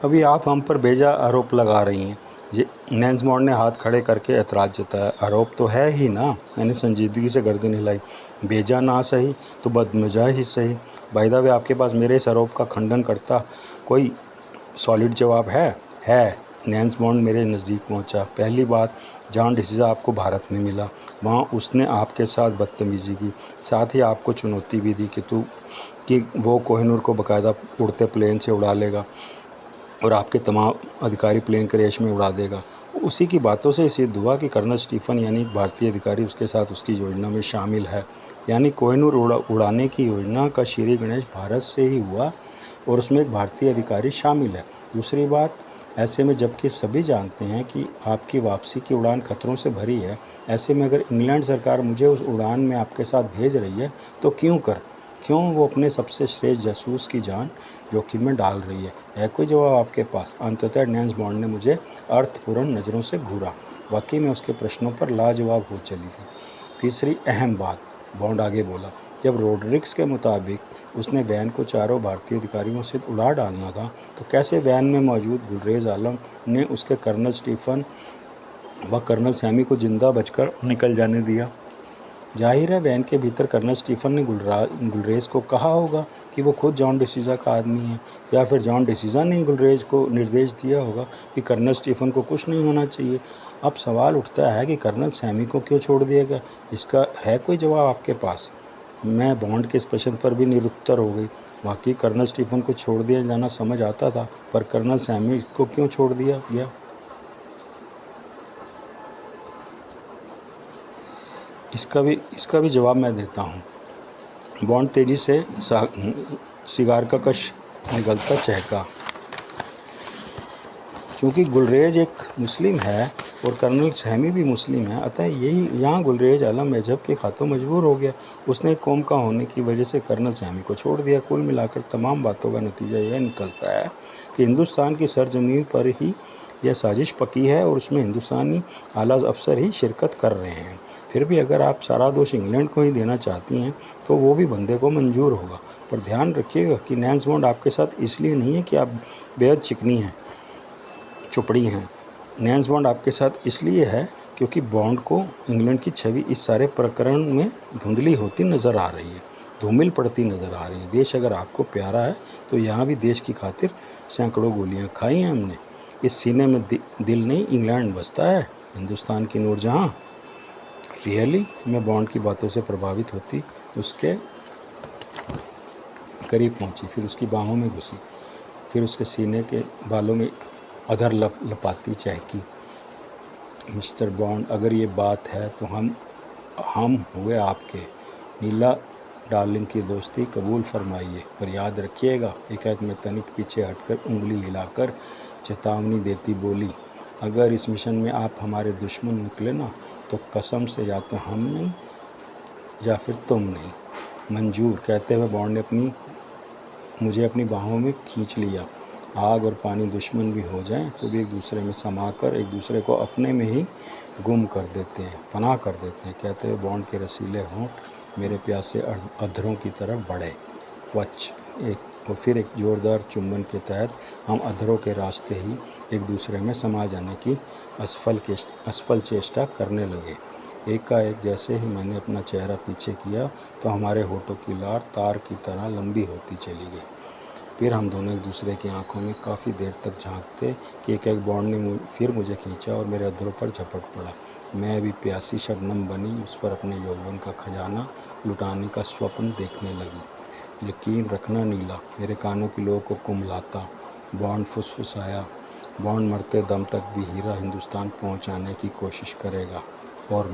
अभी आप हम पर बेजा आरोप लगा रही हैं। ये नैन्स बॉन्ड ने हाथ खड़े करके ऐतराज़ जताया। आरोप तो है ही ना। मैंने संजीदगी से गर्दन हिलाई। बेजा ना सही तो बदमज़ा ही सही। बाय द वे, आपके पास मेरे इस आरोप का खंडन करता कोई सॉलिड जवाब है। नैन्स बॉन्ड मेरे नज़दीक पहुंचा। पहली बात, जॉन डिसूज़ा आपको भारत में मिला, वहाँ उसने आपके साथ बदतमीज़ी की, साथ ही आपको चुनौती भी दी कि वो कोहिनूर को बाकायदा उड़ते प्लेन से उड़ा लेगा और आपके तमाम अधिकारी प्लेन क्रैश में उड़ा देगा। उसी की बातों से सिद्ध हुआ कि कर्नल स्टीफन यानी भारतीय अधिकारी उसके साथ उसकी योजना में शामिल है। यानी कोहिनूर उड़ाने की योजना का श्री गणेश भारत से ही हुआ और उसमें एक भारतीय अधिकारी शामिल है। दूसरी बात, ऐसे में जबकि सभी जानते हैं कि आपकी वापसी की उड़ान खतरों से भरी है, ऐसे में अगर इंग्लैंड सरकार मुझे उस उड़ान में आपके साथ भेज रही है तो क्यों वो अपने सबसे श्रेष्ठ जासूस की जान जोखिम में डाल रही है कोई जवाब आपके पास? अंततः नैन्स बॉन्ड ने मुझे अर्थपूर्ण नज़रों से घूरा। वाकई में उसके प्रश्नों पर लाजवाब हो चली थी। तीसरी अहम बात, बॉन्ड आगे बोला, जब रोड्रिक्स के मुताबिक उसने वैन को चारों भारतीय अधिकारियों से उड़ा डालना था, तो कैसे वैन में मौजूद गुलरेज आलम ने उसके कर्नल स्टीफन व कर्नल सैमी को जिंदा बचकर निकल जाने दिया? जाहिर है वैन के भीतर कर्नल स्टीफन ने गुलरेज को कहा होगा कि वो खुद जॉन डिसूज़ा का आदमी है, या फिर जॉन डिसूज़ा ने गुलरेज को निर्देश दिया होगा कि कर्नल स्टीफन को कुछ नहीं होना चाहिए। अब सवाल उठता है कि कर्नल सैमी को क्यों छोड़ दिया गया? इसका है कोई जवाब आपके पास? मैं बॉन्ड के इस प्रश्न पर भी निरुत्तर हो गई। वाकई कर्नल स्टीफन को छोड़ दिया जाना समझ आता था, पर कर्नल सैमी को क्यों छोड़ दिया गया? इसका भी जवाब मैं देता हूँ। बॉन्ड तेजी से सिगार का कश निगलता चहका। क्योंकि गुलरेज एक मुस्लिम है और कर्नल सैमी भी मुस्लिम है, अतः यही यहाँ गुलरेज आलम मजहब के खातों मजबूर हो गया। उसने कौम का होने की वजह से कर्नल सैमी को छोड़ दिया। कुल मिलाकर तमाम बातों का नतीजा यह निकलता है कि हिंदुस्तान की सरजमीन पर ही यह साजिश पकी है और उसमें हिंदुस्तानी आला अफसर ही शिरकत कर रहे हैं। फिर भी अगर आप सारा दोष इंग्लैंड को ही देना चाहती हैं तो वो भी बंदे को मंजूर होगा, पर ध्यान रखिएगा कि नैन्स बॉन्ड आपके साथ इसलिए नहीं है कि आप बेहद चिकनी हैं, चुपड़ी हैं। नैन्स बॉन्ड आपके साथ इसलिए है क्योंकि बॉन्ड को इंग्लैंड की छवि इस सारे प्रकरण में धुंधली होती नज़र आ रही है, धूमिल पड़ती नज़र आ रही है। देश अगर आपको प्यारा है तो यहाँ भी देश की खातिर सैकड़ों गोलियाँ खाई हैं हमने। इस सीने में दिल नहीं, इंग्लैंड बसता है, हिंदुस्तान की नूरजहाँ। रियली? मैं बॉन्ड की बातों से प्रभावित होती उसके करीब पहुंची, फिर उसकी बाहों में घुसी, फिर उसके सीने के बालों में अधर लपाती चहकी। मिस्टर बॉन्ड, अगर ये बात है तो हम हुए आपके। नीला डार्लिंग की दोस्ती कबूल फरमाइए, पर याद रखिएगा। एकाएक में तनिक पीछे हटकर उंगली हिलाकर चेतावनी देती बोली, अगर इस मिशन में आप हमारे दुश्मन निकले ना तो कसम से या तो हम नहीं या फिर तुम नहीं। मंजूर। कहते हुए बॉन्ड ने मुझे अपनी बाहों में खींच लिया। आग और पानी दुश्मन भी हो जाएं तो भी एक दूसरे में समाकर एक दूसरे को अपने में ही गुम कर देते हैं, पनाह कर देते हैं। कहते हुए बॉन्ड के रसीले होंठ मेरे प्यासे अधरों की तरफ बढ़े। वच एक और फिर एक जोरदार चुंबन के तहत हम अधरों के रास्ते ही एक दूसरे में समा जाने की असफल चेष्टा करने लगे। एकाएक जैसे ही मैंने अपना चेहरा पीछे किया तो हमारे होठों की लार तार की तरह लंबी होती चली गई। फिर हम दोनों एक दूसरे की आंखों में काफ़ी देर तक झांकते कि एक बॉन्ड ने फिर मुझे खींचा और मेरे अधरों पर झपट पड़ा। मैं भी प्यासी शबनम बनी उस पर अपने यौवन का खजाना लुटाने का स्वप्न देखने लगी। यकीन रखना नीला, मेरे कानों की लो को कुम्हलाता बॉन्ड फुसफुसाया, बॉन्ड मरते दम तक भी हीरा हिंदुस्तान पहुंचाने की कोशिश करेगा और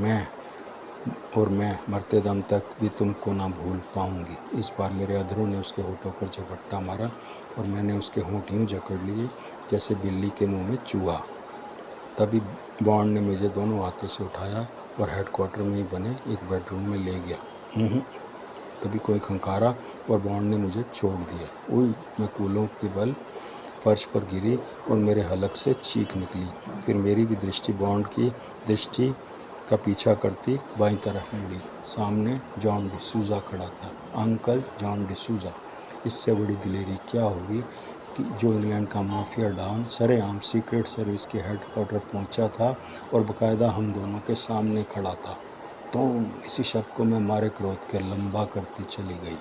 मैं मरते दम तक भी तुमको ना भूल पाऊंगी। इस बार मेरे अधरों ने उसके होठों पर झपट्टा मारा और मैंने उसके होंठ यूँ जकड़ लिए जैसे बिल्ली के मुंह में चूहा। तभी बॉन्ड ने मुझे दोनों हाथों से उठाया और हेडक्वार्टर में ही बने एक बेडरूम में ले गया। तभी कोई खंकारा और बॉन्ड ने मुझे छोड़ दिया। उई, मैं कूलों के बल फर्श पर गिरी और मेरे हलक से चीख निकली। फिर मेरी भी दृष्टि बॉन्ड की दृष्टि का पीछा करती बाईं तरफ मुड़ी। सामने जॉन डिसूज़ा खड़ा था। Uncle John D'Souza. इससे बड़ी दिलेरी क्या होगी कि जो इंग्लैंड का माफिया डॉन सरेआम सीक्रेट सर्विस के हेडक्वार्टर पहुंचा था और बाकायदा हम दोनों के सामने खड़ा था। तुम इसी शक को मैं मारे क्रोध के लंबा करती चली गई।